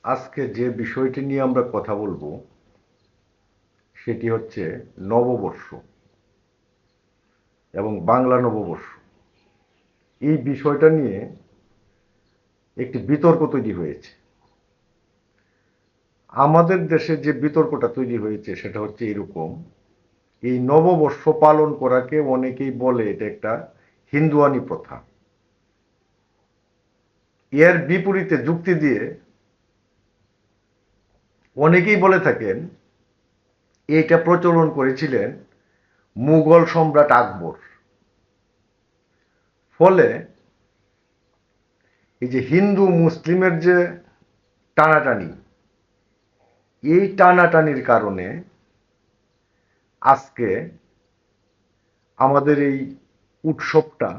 আজকে যে বিষয়টি নিয়ে আমরা কথা বলবো সেটি হচ্ছে নববর্ষ এবং বাংলা নববর্ষ। এই বিষয়টা নিয়ে একটি বিতর্ক তৈরি হয়েছে। আমাদের দেশে যে বিতর্কটা তৈরি হয়েছে সেটা হচ্ছে এরকম: এই নববর্ষ পালন করাকে অনেকেই বলে এটা একটা হিন্দুয়ানি প্রথা। এর বিপরীতে যুক্তি দিয়ে অনেকেই বলে থাকেন এইটা প্রচলন করেছিলেন মুঘল সম্রাট আকবর। ফলে এই যে হিন্দু মুসলিমের যে টানাটানি, এই টানাটানির কারণে আজকে আমাদের এই উৎসবটা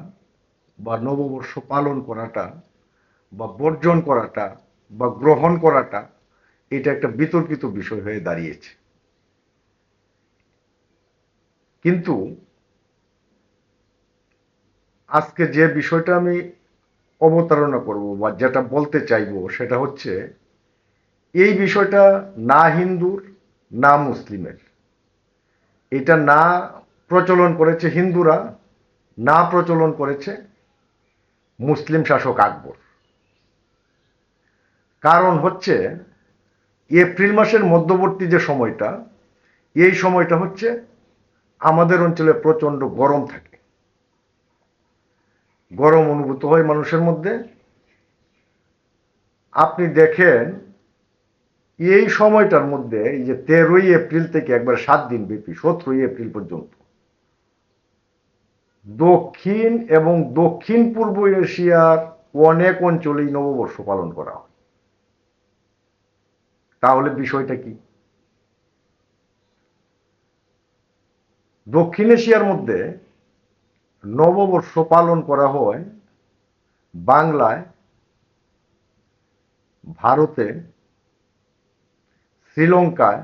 বা নববর্ষ পালন করাটা বা বর্জন করাটা বা গ্রহণ করাটা এটা একটা বিতর্কিত বিষয় হয়ে দাঁড়িয়েছে। কিন্তু আজকে যে বিষয়টা আমি অবতারণা করব বা যেটা বলতে চাইবো সেটা হচ্ছে এই বিষয়টা না হিন্দুর না মুসলিমের। এটা না প্রচলন করেছে হিন্দুরা, না প্রচলন করেছে মুসলিম শাসক আকবর। কারণ হচ্ছে এপ্রিল মাসের মধ্যবর্তী যে সময়টা, এই সময়টা হচ্ছে আমাদের অঞ্চলে প্রচন্ড গরম থাকে, গরম অনুভূত হয় মানুষের মধ্যে। আপনি দেখেন এই সময়টার মধ্যে এই যে 13ই এপ্রিল থেকে একবার 7 দিন ব্যাপী 17ই এপ্রিল পর্যন্ত দক্ষিণ এবং দক্ষিণ পূর্ব এশিয়ার অনেক অঞ্চলেই নববর্ষ পালন করা হয়। তাহলে বিষয়টা কি? দক্ষিণ এশিয়ার মধ্যে নববর্ষ পালন করা হয় বাংলায়, ভারতে, শ্রীলঙ্কায়,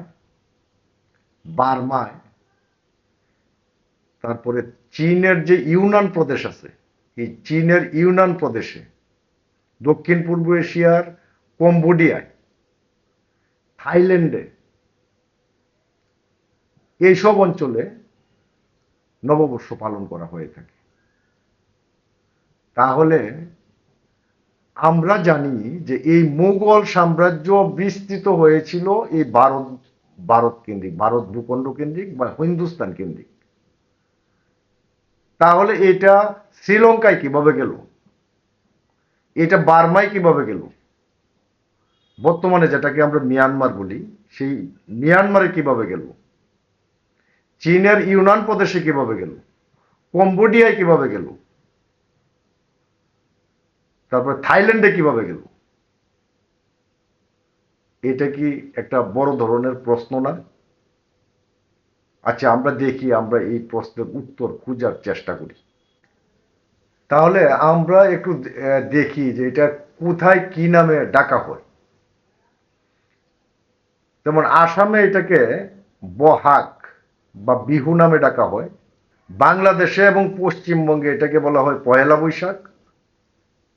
বার্মায়, তারপরে চীনের যে ইউনান প্রদেশ আছে, এই চীনের ইউনান প্রদেশে, দক্ষিণ পূর্ব এশিয়ার কম্বোডিয়ায়, থাইল্যান্ডে, এইসব অঞ্চলে নববর্ষ পালন করা হয়ে থাকে। তাহলে আমরা জানি যে এই মুঘল সাম্রাজ্য বিস্তৃত হয়েছিল এই ভারত কেন্দ্রিক, ভারত ভূখণ্ড কেন্দ্রিক বা হিন্দুস্তান কেন্দ্রিক। তাহলে এটা শ্রীলঙ্কায় কিভাবে গেল, এটা বার্মায় কিভাবে গেল, বর্তমানে যেটাকে আমরা মিয়ানমার বলি সেই মিয়ানমারে কিভাবে গেল, চীনের ইউনান প্রদেশে কিভাবে গেল, কম্বোডিয়ায় কিভাবে গেল, তারপরে থাইল্যান্ডে কিভাবে গেল? এটা কি একটা বড় ধরনের প্রশ্ন না? আচ্ছা, আমরা দেখি, আমরা এই প্রশ্নের উত্তর খোঁজার চেষ্টা করি। তাহলে আমরা একটু দেখি যে এটা কোথায় কি নামে ডাকা হয়। যেমন আসামে এটাকে বহাগ বা বিহু নামে ডাকা হয়। বাংলাদেশে এবং পশ্চিমবঙ্গে এটাকে বলা হয় পয়লা বৈশাখ।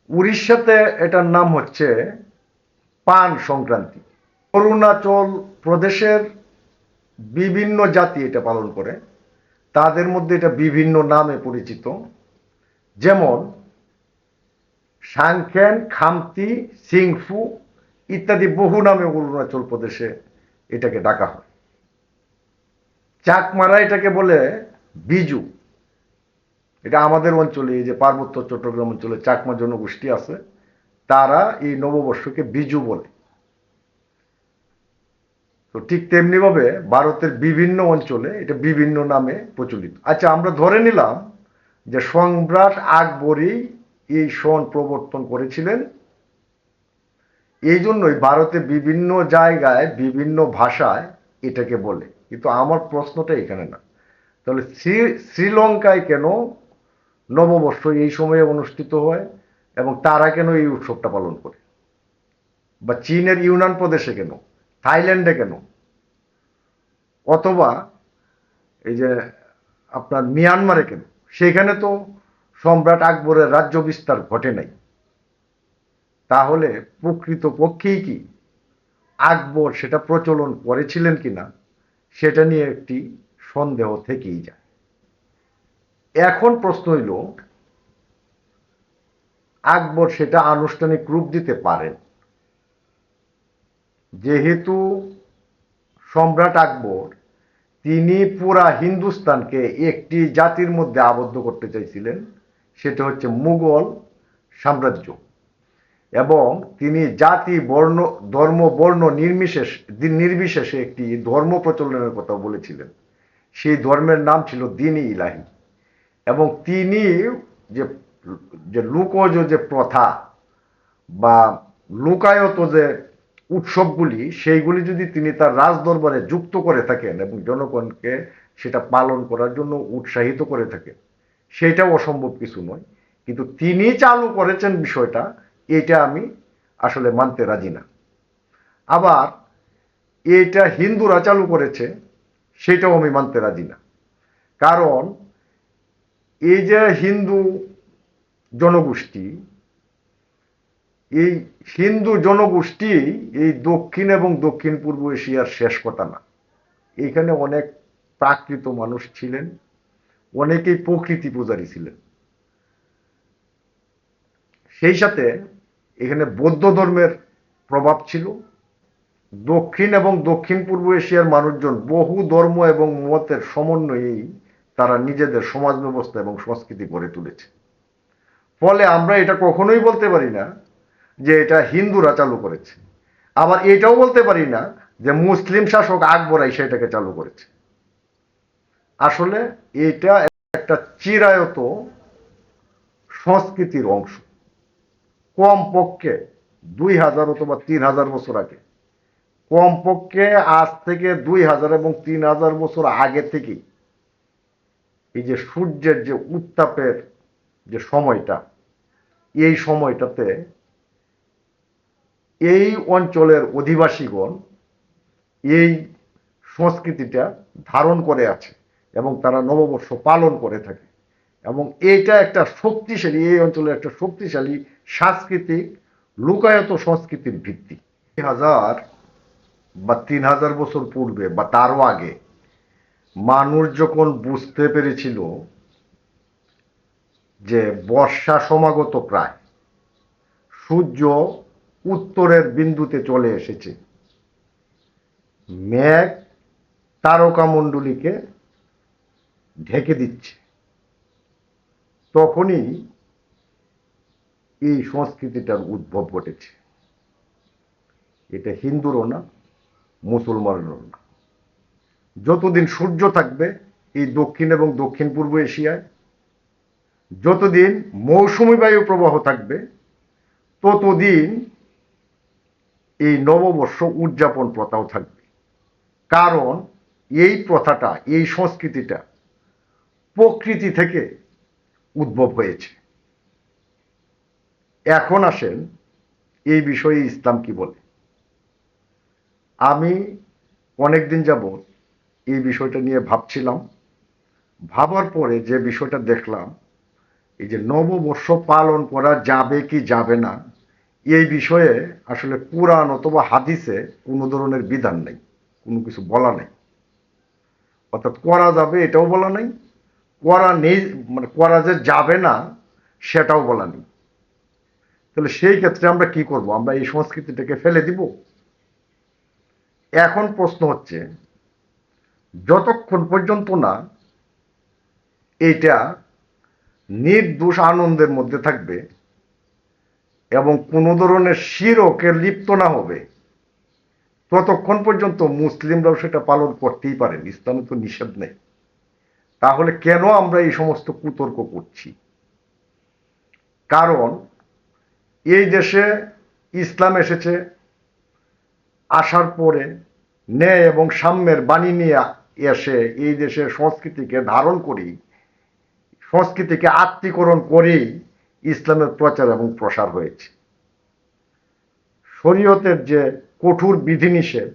উড়িষ্যাতে এটার নাম হচ্ছে পান সংক্রান্তি। অরুণাচল প্রদেশের বিভিন্ন জাতি এটা পালন করে, তাদের মধ্যে এটা বিভিন্ন নামে পরিচিত। যেমন সাংখ্যান, খামতি, সিংফু ইত্যাদি বহু নামে অরুণাচল প্রদেশে এটাকে ডাকা হয়। চাকমারা এটাকে বলে বিজু। এটা আমাদের অঞ্চলে, এই যে পার্বত্য চট্টগ্রাম অঞ্চলে চাকমা জনগোষ্ঠী আছে, তারা এই নববর্ষকে বিজু বলে। তো ঠিক তেমনি ভাবে ভারতের বিভিন্ন অঞ্চলে এটা বিভিন্ন নামে প্রচলিত। আচ্ছা, আমরা ধরে নিলাম যে সম্রাট আকবরই এই সন প্রবর্তন করেছিলেন, এই জন্যই ভারতে বিভিন্ন জায়গায় বিভিন্ন ভাষায় এটাকে বলে। কিন্তু আমার প্রশ্নটা এখানে না। তাহলে শ্রীলঙ্কায় কেন নববর্ষ এই সময়ে অনুষ্ঠিত হয় এবং তারা কেন এই উৎসবটা পালন করে? বা চীনের ইউনান প্রদেশে কেন, থাইল্যান্ডে কেন, অথবা এই যে আপনার মিয়ানমারে কেন? সেখানে তো সম্রাট আকবরের রাজ্য বিস্তার ঘটে নাই, তাহলে প্রকৃতপক্ষেই কি আকবর সেটা প্রচলন করেছিলেন কিনা সেটা নিয়ে একটি সন্দেহ থেকেই যায়। এখন প্রশ্ন হইল, আকবর সেটা আনুষ্ঠানিক রূপ দিতে পারেন, যেহেতু সম্রাট আকবর তিনি পুরা হিন্দুস্তানকে একটি জাতির মধ্যে আবদ্ধ করতে চাইছিলেন, সেটা হচ্ছে মুঘল সাম্রাজ্য, এবং তিনি জাতি বর্ণ ধর্ম বর্ণ নির্বিশেষে একটি ধর্ম প্রচলনের কথা বলেছিলেন। সেই ধর্মের নাম ছিল দ্বীন ইলাহি। এবং তিনি যে যে লুকজ যে প্রথা বা লুকায়ত যে উৎসবগুলি, সেইগুলি যদি তিনি তার রাজদরবারে যুক্ত করে থাকেন এবং জনগণকে সেটা পালন করার জন্য উৎসাহিত করে থাকেন, সেটাও অসম্ভব কিছু নয়। কিন্তু তিনি চালু করেছেন বিষয়টা, এটা আমি আসলে মানতে রাজি না। আবার এটা হিন্দুরা চালু করেছে, সেটাও আমি মানতে রাজি না। কারণ এই যে হিন্দু জনগোষ্ঠী, এই হিন্দু জনগোষ্ঠী এই দক্ষিণ এবং দক্ষিণ পূর্ব এশিয়ার শেষ কথা না। এখানে অনেক প্রাকৃত মানুষ ছিলেন, অনেকেই প্রকৃতি পূজারী ছিলেন। সেই সাথে এখানে বৌদ্ধ ধর্মের প্রভাব ছিল। দক্ষিণ এবং দক্ষিণ পূর্ব এশিয়ার মানুষজন বহু ধর্ম এবং মতের সমন্বয়েই তারা নিজেদের সমাজ ব্যবস্থা এবং সংস্কৃতি গড়ে তুলেছে। ফলে আমরা এটা কখনোই বলতে পারি না যে এটা হিন্দুরা চালু করেছে, আবার এটাও বলতে পারি না যে মুসলিম শাসক আকবর সেটাকে চালু করেছে। আসলে এটা একটা চিরায়ত সংস্কৃতির অংশ। কমপক্ষে 2000 অথবা 3000 বছর আগে, কমপক্ষে আজ থেকে 2000 এবং 3000 বছর আগে থেকেই এই যে সূর্যের যে উত্তাপের যে সময়টা, এই সময়টাতে এই অঞ্চলের অধিবাসীগণ এই সংস্কৃতিটা ধারণ করে আছে এবং তারা নববর্ষ পালন করে থাকে। এবং এটা একটা শক্তিশালী, এই অঞ্চলের একটা শক্তিশালী সাংস্কৃতিক লুকায়ত সংস্কৃতির ভিত্তি। 2000 বা 3000 বছর পূর্বে বা তারও আগে মানুষ যখন বুঝতে পেরেছিল যে বর্ষা সমাগত প্রায়, সূর্য উত্তরের বিন্দুতে চলে এসেছে, মেঘ তারকামণ্ডলীকে ঢেকে দিচ্ছে, তখনই এই সংস্কৃতিটার উদ্ভব ঘটেছে। এটা হিন্দুরও না, মুসলমানেরও না। যতদিন সূর্য থাকবে এই দক্ষিণ এবং দক্ষিণ পূর্ব এশিয়ায়, যতদিন মৌসুমী বায়ু প্রবাহ থাকবে, ততদিন এই নববর্ষ উদযাপন প্রথাও থাকবে। কারণ এই প্রথাটা, এই সংস্কৃতিটা প্রকৃতি থেকে উদ্ভব হয়েছে। এখন আসেন এই বিষয়ে ইসলাম কি বলে। আমি অনেকদিন যাবৎ এই বিষয়টা নিয়ে ভাবছিলাম। ভাবার পরে যে বিষয়টা দেখলাম, এই যে নববর্ষ পালন করা যাবে কি যাবে না, এই বিষয়ে আসলে কুরআন অথবা হাদিসে কোনো ধরনের বিধান নেই, কোনো কিছু বলা নেই। অর্থাৎ করা যাবে এটাও বলা নেই, করা নেই মানে করা যে যাবে না সেটাও বলা নেই। তাহলে সেই ক্ষেত্রে আমরা কি করব? আমরা এই সংস্কৃতিটাকে ফেলে দিব? এখন প্রশ্ন হচ্ছে, যতক্ষণ পর্যন্ত না এইটা নির্দোষ আনন্দের মধ্যে থাকবে এবং কোনো ধরনের শিরকে লিপ্ত না হবে, ততক্ষণ পর্যন্ত মুসলিমরাও সেটা পালন করতেই পারেন। ইসলামে তো নিষেধ নেই। তাহলে কেন আমরা এই সমস্ত কুতর্ক করছি? কারণ এই দেশে ইসলাম এসেছে, আসার পরে ন্যায় এবং সাম্যের বাণী নিয়ে এসে এই দেশের সংস্কৃতিকে ধারণ করি, সংস্কৃতিকে আত্মীকরণ করেই ইসলামের প্রচার এবং প্রসার হয়েছে। শরীয়তের যে কঠোর বিধিনিষেধ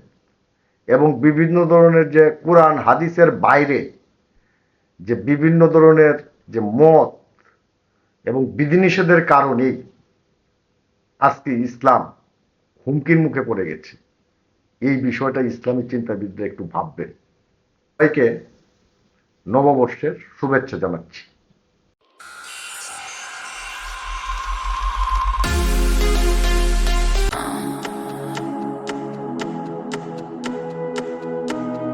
এবং বিভিন্ন ধরনের যে কোরআন হাদিসের বাইরে যে বিভিন্ন ধরনের যে মত এবং বিধিনিষেধের কারণেই আজকে ইসলাম হুমকির মুখে পড়ে গেছে। এই বিষয়টা ইসলামী চিন্তাবিদরা একটু ভাববেন। সবাইকে নববর্ষের শুভেচ্ছা জানাচ্ছি।